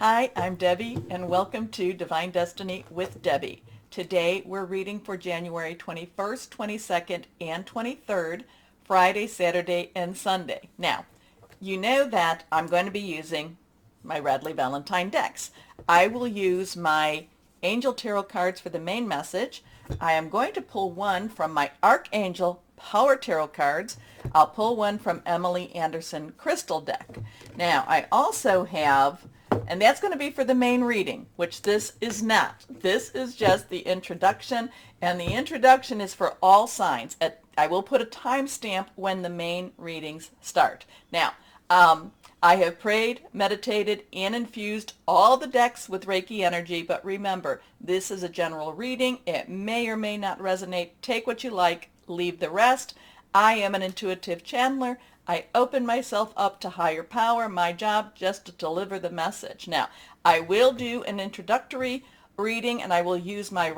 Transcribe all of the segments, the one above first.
Hi, I'm Debbie, and welcome to Divine Destiny with Debbie. Today we're reading for January 21st, 22nd, and 23rd, Friday, Saturday, and Sunday. Now, you know that I'm going to be using my Radley Valentine decks. I will use my Angel Tarot cards for the main message. I am going to pull one from my Archangel Power Tarot cards. I'll pull one from Emily Anderson Crystal deck. Now, I also have, and that's going to be for the main reading, which this is not. This is just the introduction, and the introduction is for all signs. I will put a timestamp when the main readings start. Now, I have prayed, meditated, and infused all the decks with Reiki energy, but remember, this is a general reading. It may or may not resonate. Take what you like, leave the rest. I am an intuitive channeler. I open myself up to higher power. My job just to deliver the message. Now, I will do an introductory reading, and I will use my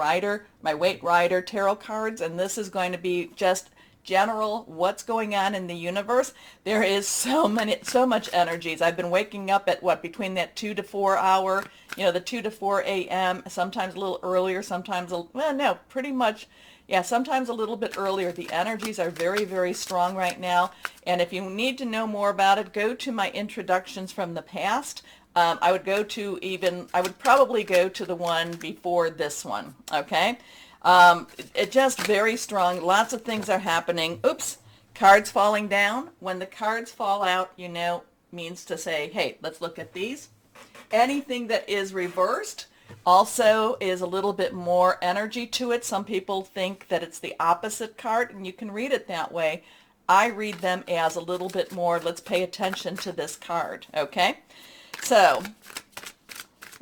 Weight Rider tarot cards, and this is going to be just general what's going on in the universe. There is so much energies. I've been waking up at between that 2 to 4 hour, the 2 to 4 a.m., sometimes a little earlier, sometimes pretty much, yeah, sometimes a little bit earlier. The energies are very, very strong right now. And if you need to know more about it, go to my introductions from the past. I would probably go to the one before this one, okay? It just very strong. Lots of things are happening. Oops, cards falling down. When the cards fall out, means to say, hey, let's look at these. Anything that is reversed also is a little bit more energy to it. Some people think that it's the opposite card, and you can read it that way. I read them as a little bit more, let's pay attention to this card, okay? So,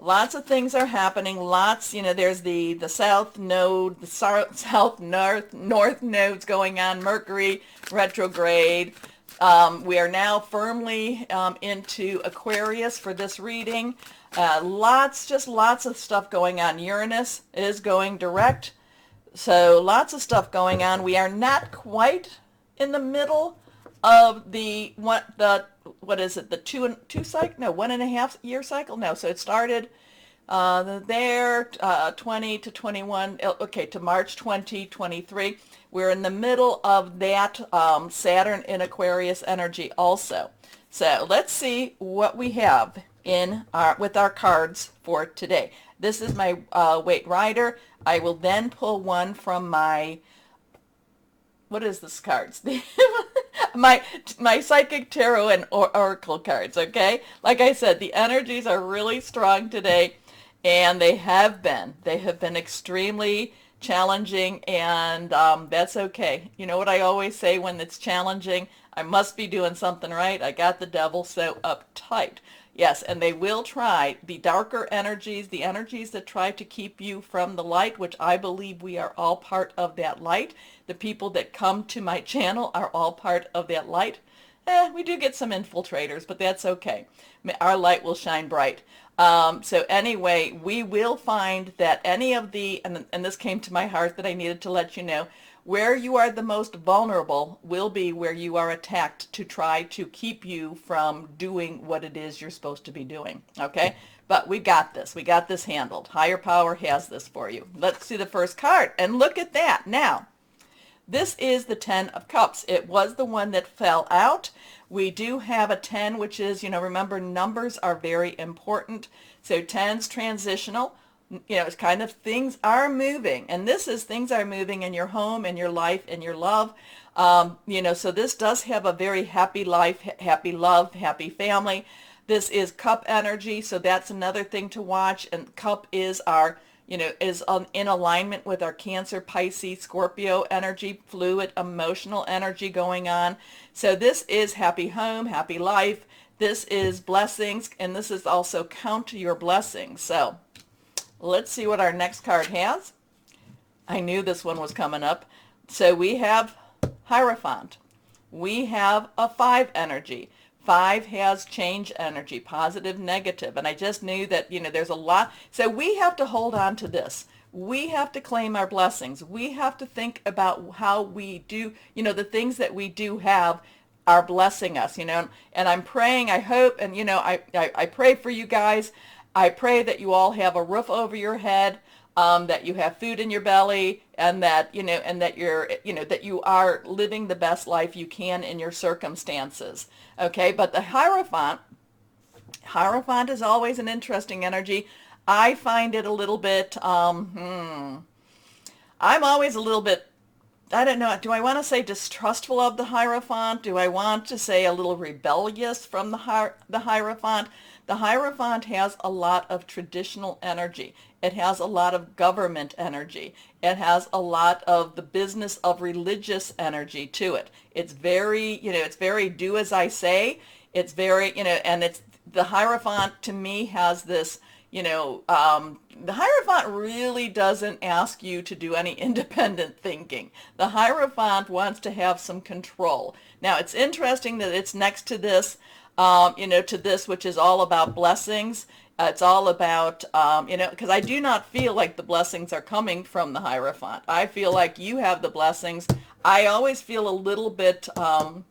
lots of things are happening. There's the south node, the south north nodes going on, Mercury retrograde. We are now firmly into Aquarius for this reading. Lots of stuff going on. Uranus is going direct. So lots of stuff going on. We are not quite in the middle of the 1.5 year cycle? No, so it started 20 to 21, okay, to March 2023. We're in the middle of that Saturn in Aquarius energy also. So let's see what we have with our cards for today. This is my Weight Rider. I will then pull one from my, what is this cards? my Psychic Tarot and Oracle cards, okay? Like I said, the energies are really strong today, and they have been extremely challenging, and that's okay. You know what I always say when it's challenging? I must be doing something right. I got the devil so uptight. Yes, and they will try, the darker energies, the energies that try to keep you from the light, which I believe we are all part of that light. The people that come to my channel are all part of that light. We do get some infiltrators, but that's okay. Our light will shine bright. So anyway, we will find that any of the, and this came to my heart that I needed to let you know, where you are the most vulnerable will be where you are attacked to try to keep you from doing what it is you're supposed to be doing, okay? But we got this. We got this handled. Higher power has this for you. Let's see the first card, and look at that. Now, this is the 10 of Cups. It was the one that fell out. We do have a 10, which is, remember, numbers are very important. So 10's transitional. It's kind of things are moving. And this is things are moving in your home, in your life, in your love. So this does have a very happy life, happy love, happy family. This is Cup energy, so that's another thing to watch. And Cup is our in alignment with our Cancer, Pisces, Scorpio energy, fluid, emotional energy going on. So this is happy home, happy life. This is blessings, and this is also count your blessings. So let's see what our next card has. I knew this one was coming up. So we have Hierophant. We have a 5 energy. 5 has change energy, positive, negative. And I just knew that, there's a lot. So we have to hold on to this. We have to claim our blessings. We have to think about how we do, the things that we do have are blessing us, and I'm praying, I hope, and, I pray for you guys. I pray that you all have a roof over your head, that you have food in your belly, and that, and that that you are living the best life you can in your circumstances. Okay, but the Hierophant is always an interesting energy. I find it a little bit, I'm always a little bit, I don't know, do I want to say distrustful of the Hierophant? Do I want to say a little rebellious from the Hierophant? The Hierophant has a lot of traditional energy. It has a lot of government energy. It has a lot of the business of religious energy to it. It's very, it's very do as I say. It's very, and it's, the Hierophant to me has this, the Hierophant really doesn't ask you to do any independent thinking. The Hierophant wants to have some control. Now, it's interesting that it's next to this, to this, which is all about blessings. It's all about, because I do not feel like the blessings are coming from the Hierophant. I feel like you have the blessings. I always feel a little bit, well,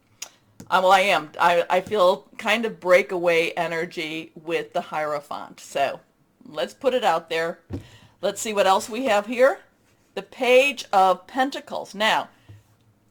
I am. I feel kind of breakaway energy with the Hierophant. So let's put it out there. Let's see what else we have here. The Page of Pentacles. Now,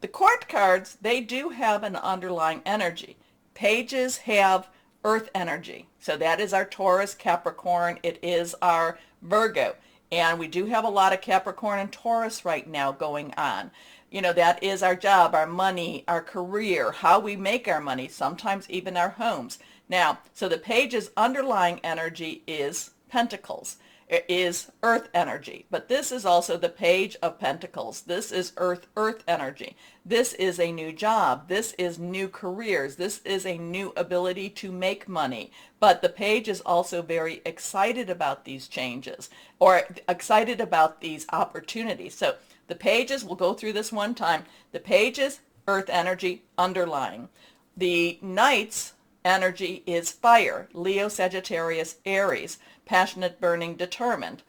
the court cards, they do have an underlying energy. Pages have earth energy. So that is our Taurus, Capricorn. It is our Virgo. And we do have a lot of Capricorn and Taurus right now going on. That is our job, our money, our career, how we make our money, sometimes even our homes. Now, so the page's underlying energy is Pentacles. It is earth energy. But this is also the Page of Pentacles. This is earth energy. This is a new job. This is new careers. This is a new ability to make money. But the page is also very excited about these changes, or excited about these opportunities. So the pages, we'll go through this one time. The pages, earth energy, underlying. The Knight's energy is fire, Leo, Sagittarius, Aries, passionate, burning, determined.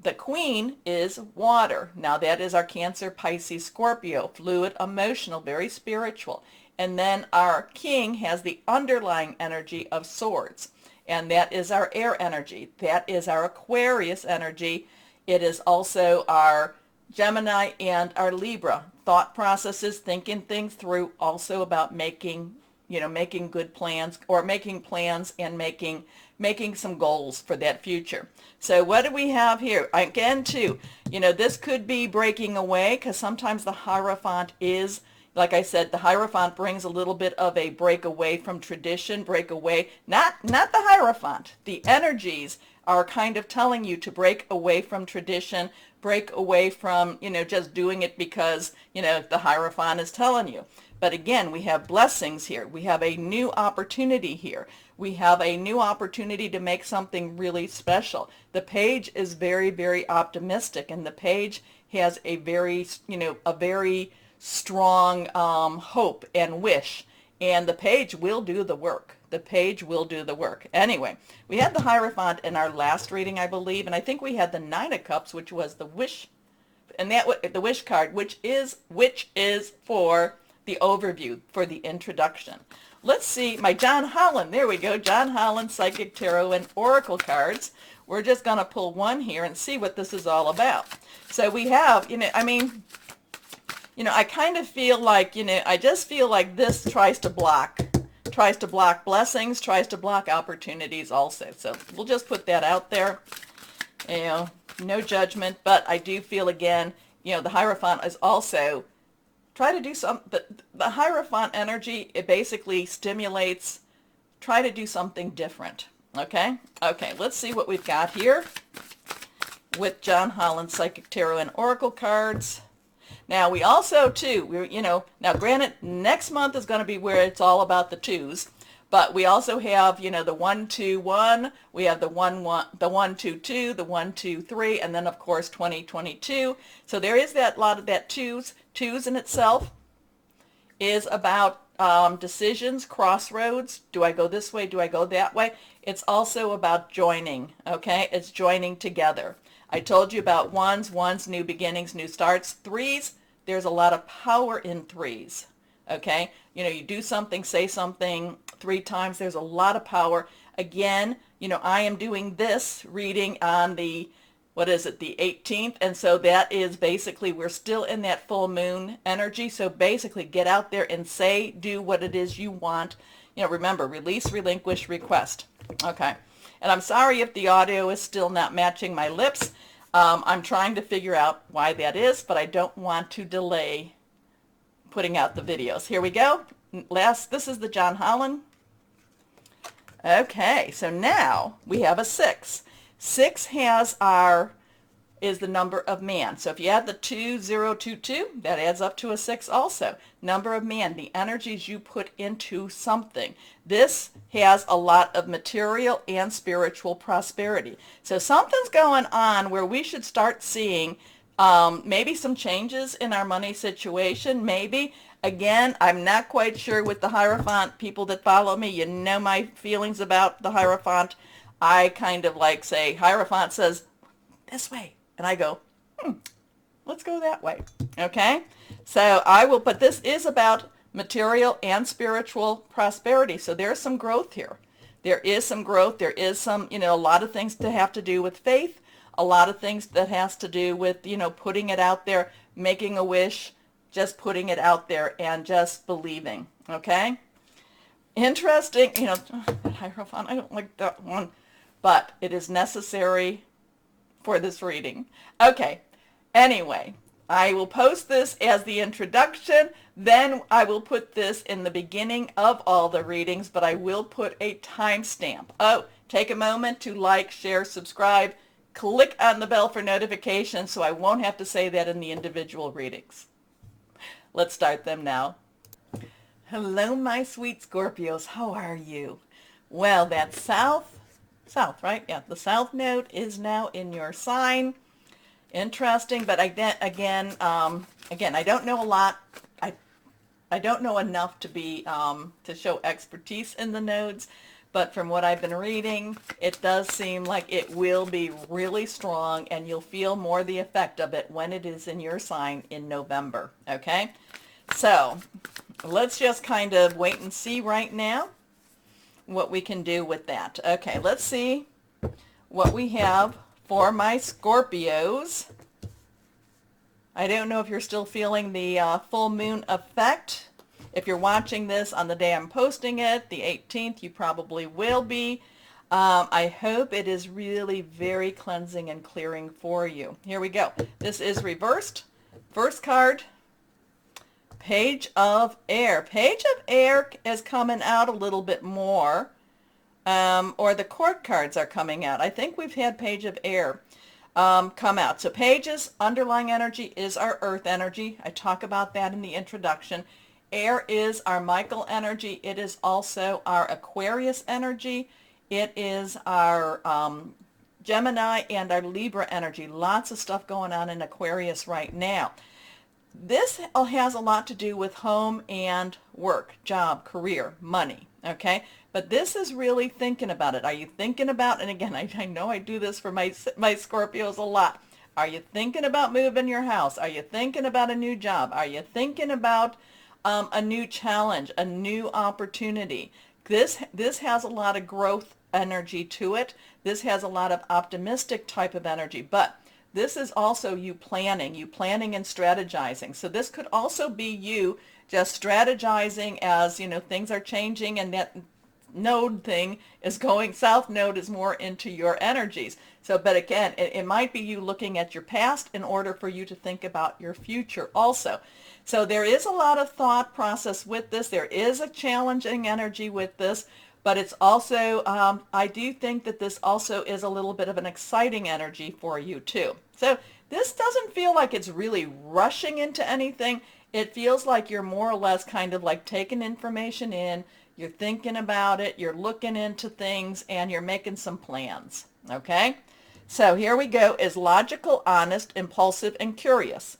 The Queen is water. Now that is our Cancer, Pisces, Scorpio, fluid, emotional, very spiritual. And then our King has the underlying energy of swords. And that is our air energy. That is our Aquarius energy. It is also our Gemini and our Libra. Thought processes, thinking things through, also about making good plans, or making plans and making some goals for that future. So what do we have here? Again, too, this could be breaking away, because sometimes the Hierophant is, like I said, the Hierophant brings a little bit of a break away from tradition, break away, not the Hierophant. The energies are kind of telling you to break away from tradition, break away from, just doing it because, the Hierophant is telling you. But again, we have blessings here. We have a new opportunity here. We have a new opportunity to make something really special. The page is very, very optimistic, and the page has a very, a very strong hope and wish. And the page will do the work. The page will do the work. Anyway, we had the Hierophant in our last reading, I believe, and I think we had the Nine of Cups, which was the wish, and that the wish card, which is for the overview, for the introduction. Let's see, my John Holland, there we go, John Holland Psychic Tarot and Oracle cards. We're just going to pull one here and see what this is all about. So we have, I kind of feel like, I just feel like this tries to block blessings, tries to block opportunities also. So we'll just put that out there. No judgment, but I do feel, again, the Hierophant is also try to do the Hierophant energy, it basically stimulates, try to do something different. Okay, let's see what we've got here with John Holland Psychic Tarot and Oracle cards. Now we also too, now granted, next month is going to be where it's all about the twos, but we also have, the 1, 2, 1, we have the 1, 1, the 1, 2, 2, the 1, 2, 3, and then of course 2022. So there is that lot of that twos in itself is about decisions, crossroads. Do I go this way? Do I go that way? It's also about joining, okay? It's joining together. I told you about ones, new beginnings, new starts. Threes, there's a lot of power in threes, okay? You do something, say something 3 times, there's a lot of power. Again, I am doing this reading on the, what is it, the 18th, and so that is basically, we're still in that full moon energy. So basically get out there and say, do what it is you want. Remember, release, relinquish, request. Okay. And I'm sorry if the audio is still not matching my lips. I'm trying to figure out why that is, but I don't want to delay putting out the videos. Here we go. This is the John Holland. Okay, so now we have a 6. 6 is the number of man. So if you add the 2022, that adds up to a 6 also. Number of man, the energies you put into something. This has a lot of material and spiritual prosperity. So something's going on where we should start seeing maybe some changes in our money situation, maybe. Again, I'm not quite sure with the Hierophant. People that follow me, you know my feelings about the Hierophant. I kind of like say, Hierophant says, this way. And I go, let's go that way. Okay? So I will, but this is about material and spiritual prosperity. So there's some growth here. There is some growth. There is some, a lot of things that have to do with faith. A lot of things that has to do with, putting it out there, making a wish, just putting it out there and just believing. Okay? Interesting, Hierophant, I don't like that one, but it is necessary for this reading. Okay, anyway, I will post this as the introduction, then I will put this in the beginning of all the readings, but I will put a timestamp. Oh, take a moment to like, share, subscribe, click on the bell for notifications so I won't have to say that in the individual readings. Let's start them now. Hello, my sweet Scorpios. How are you? Well, that's south, right? Yeah, the south node is now in your sign. Interesting, but again, I don't know a lot. I don't know enough to be to show expertise in the nodes, but from what I've been reading, it does seem like it will be really strong, and you'll feel more the effect of it when it is in your sign in November. Okay, so let's just kind of wait and see right now what we can do with that. Okay, let's see what we have for my Scorpios. I don't know if you're still feeling the full moon effect. If you're watching this on the day I'm posting it, the 18th, you probably will be. I hope it is really very cleansing and clearing for you. Here we go. This is reversed. First card, Page of Air. Page of Air is coming out a little bit more, or the Court cards are coming out. I think we've had Page of Air come out. So Page's underlying energy is our earth energy. I talk about that in the introduction. Air is our Michael energy. It is also our Aquarius energy. It is our Gemini and our Libra energy. Lots of stuff going on in Aquarius right now. This has a lot to do with home and work, job, career, money, okay? But this is really thinking about it. Are you thinking about, and again, I know I do this for my Scorpios a lot. Are you thinking about moving your house? Are you thinking about a new job? Are you thinking about a new challenge, a new opportunity? This has a lot of growth energy to it. This has a lot of optimistic type of energy, but this is also you planning and strategizing. So this could also be you just strategizing as, things are changing, and that node thing is going, south node is more into your energies. So, but again, it might be you looking at your past in order for you to think about your future also. So there is a lot of thought process with this. There is a challenging energy with this. But it's also, I do think that this also is a little bit of an exciting energy for you too. So this doesn't feel like it's really rushing into anything. It feels like you're more or less kind of like taking information in, you're thinking about it, you're looking into things, and you're making some plans. Okay? So here we go, is logical, honest, impulsive, and curious.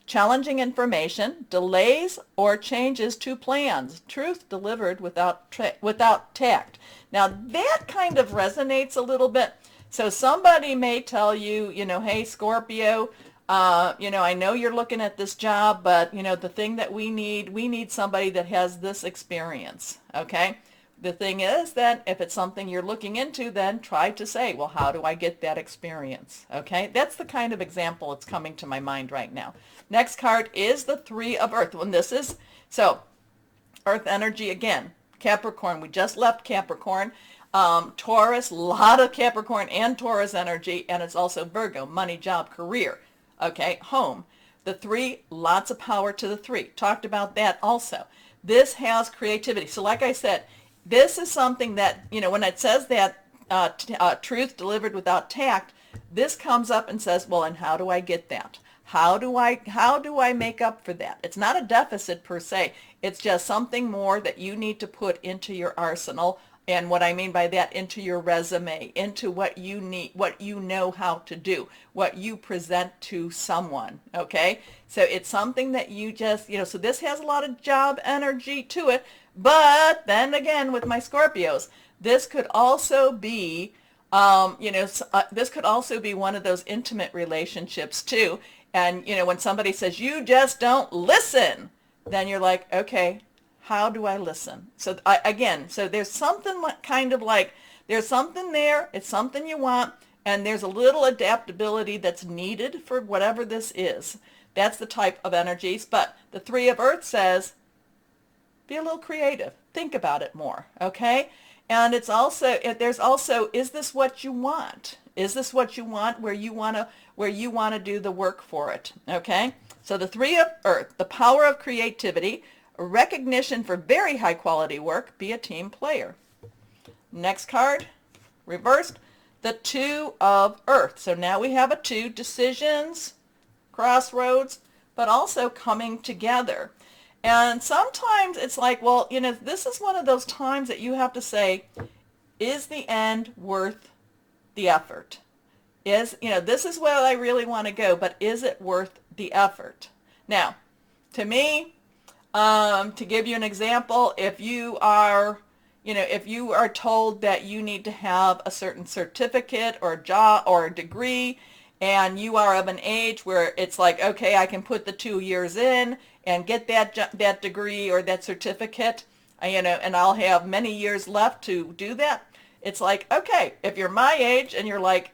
Challenging information, delays or changes to plans, truth delivered without tact. Now that kind of resonates a little bit. So somebody may tell you, hey Scorpio, I know you're looking at this job, but the thing that we need somebody that has this experience, okay? The thing is then, if it's something you're looking into, then try to say, well, how do I get that experience? Okay, that's the kind of example that's coming to my mind right now. Next card is the Three of Earth. When this is, so Earth energy again, Capricorn. We just left Capricorn. Taurus, a lot of Capricorn and Taurus energy, and it's also Virgo, money, job, career. Okay, home. The three, lots of power to the three. Talked about that also. This has creativity. So like I said, this is something that, when it says that truth delivered without tact, this comes up and says, well, and how do I get that? How do I make up for that? It's not a deficit per se. It's just something more that you need to put into your arsenal. And what I mean by that, into your resume, into what you need, what you know how to do, what you present to someone, okay? So it's something that you just, so this has a lot of job energy to it. But then again, with my Scorpios, this could also be, this could also be one of those intimate relationships too. And, when somebody says, you just don't listen, then you're like, okay, how do I listen? So so there's something there's something there, it's something you want, and there's a little adaptability that's needed for whatever this is. That's the type of energies. But the Three of Earth says, be a little creative. Think about it more, okay? And it's also, there's also, is this what you want? Is this what you want, where you want to do the work for it, okay? So the Three of Earth, the power of creativity, recognition for very high quality work, be a team player. Next card, reversed, the Two of Earth. So now we have a two, decisions, crossroads, but also coming together. And sometimes it's like, well, this is one of those times that you have to say, is the end worth the effort? This is where I really want to go, but is it worth the effort? Now, to me, to give you an example, if you are told that you need to have a certain certificate or job or degree, and you are of an age where it's like, okay, I can put the 2 years in and get that degree or that certificate, and I'll have many years left to do that. It's like, okay, if you're my age and you're like,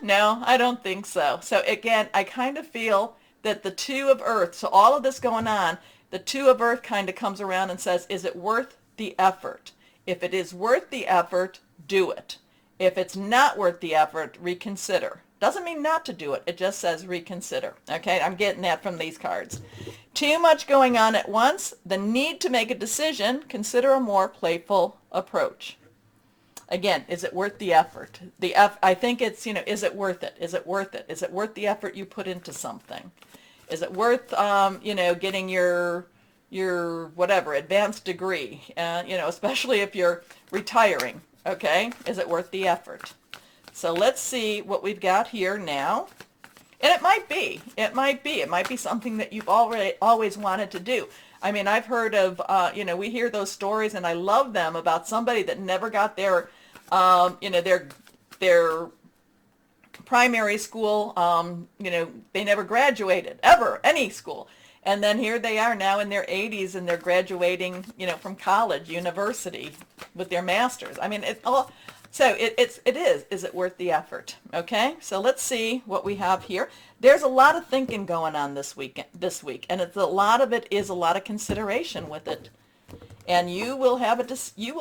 no, I don't think so. So again, I kind of feel that the Two of Earth, so all of this going on, the Two of Earth kind of comes around and says, is it worth the effort? If it is worth the effort, do it. If it's not worth the effort, reconsider. Doesn't mean not to do it. It just says reconsider. Okay, I'm getting that from these cards. Too much going on at once. The need to make a decision. Consider a more playful approach. Again, is it worth the effort? I think it's, is it worth it? Is it worth it? Is it worth the effort you put into something? Is it worth, getting your whatever, advanced degree, especially if you're retiring, okay? Is it worth the effort? So let's see what we've got here now. And it might be something that you've always wanted to do. I mean, I've heard of, we hear those stories, and I love them, about somebody that never got their primary school, they never graduated, ever, any school. And then here they are now in their 80s, and they're graduating, from college, university, with their masters. I mean, it all, so it is it worth the effort? Okay, so let's see what we have here. There's a lot of thinking going on this week, and a lot of it is a lot of consideration with it. And you will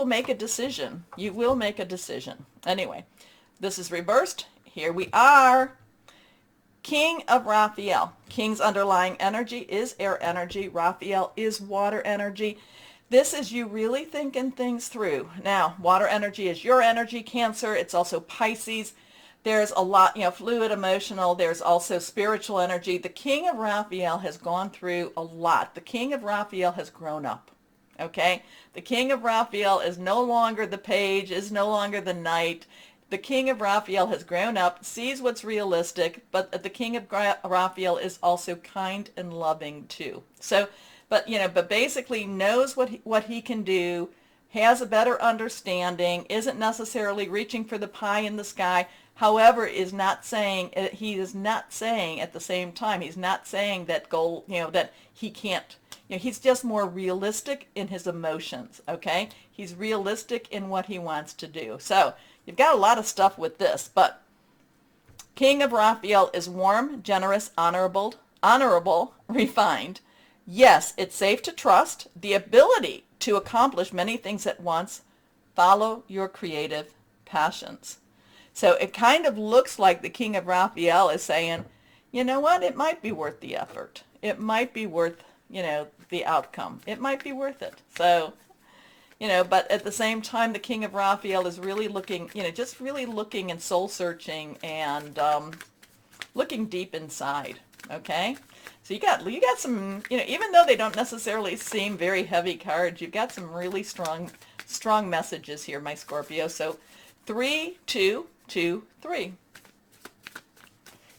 make a decision. You will make a decision. Anyway, this is reversed. Here we are. King of Raphael. King's underlying energy is air energy. Raphael is water energy. This is you really thinking things through. Now, water energy is your energy, Cancer. It's also Pisces. There's a lot, fluid, emotional. There's also spiritual energy. The King of Raphael has gone through a lot. The King of Raphael has grown up. Okay? The King of Raphael is no longer the page, is no longer the knight. The King of Raphael has grown up, sees what's realistic, but the King of Raphael is also kind and loving too. So, but basically knows what he can do, has a better understanding, isn't necessarily reaching for the pie in the sky. However, he is not saying at the same time, he's not saying that that he can't he's just more realistic in his emotions, okay? He's realistic in what he wants to do. So you've got a lot of stuff with this, but King of Raphael is warm, generous, honorable, refined. Yes, it's safe to trust. The ability to accomplish many things at once. Follow your creative passions. So it kind of looks like the King of Raphael is saying, you know what, it might be worth the effort. It might be worth, the outcome. It might be worth it. So, but at the same time, the King of Raphael is really looking, just really looking and soul searching and looking deep inside. Okay? So you got some, even though they don't necessarily seem very heavy cards, you've got some really strong messages here, my Scorpio. So 3, 2, 2, 3.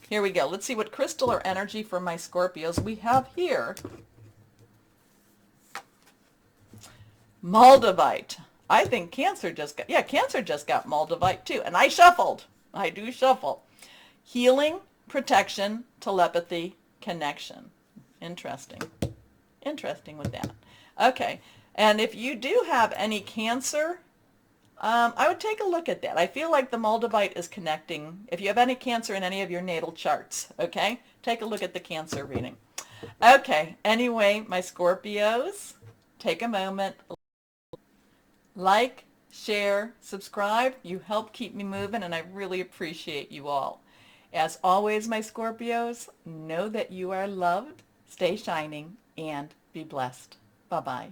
Here we go. Let's see what crystal or energy for my Scorpios we have here. Moldavite. I think Cancer just got Moldavite too. And I shuffled. I do shuffle. Healing, protection, telepathy, connection. Interesting. Interesting with that. Okay. And if you do have any Cancer, I would take a look at that. I feel like the Moldavite is connecting. If you have any Cancer in any of your natal charts, okay, take a look at the Cancer reading. Okay, anyway, my Scorpios, take a moment. Like, share, subscribe. You help keep me moving, and I really appreciate you all. As always, my Scorpios, know that you are loved, stay shining, and be blessed. Bye-bye.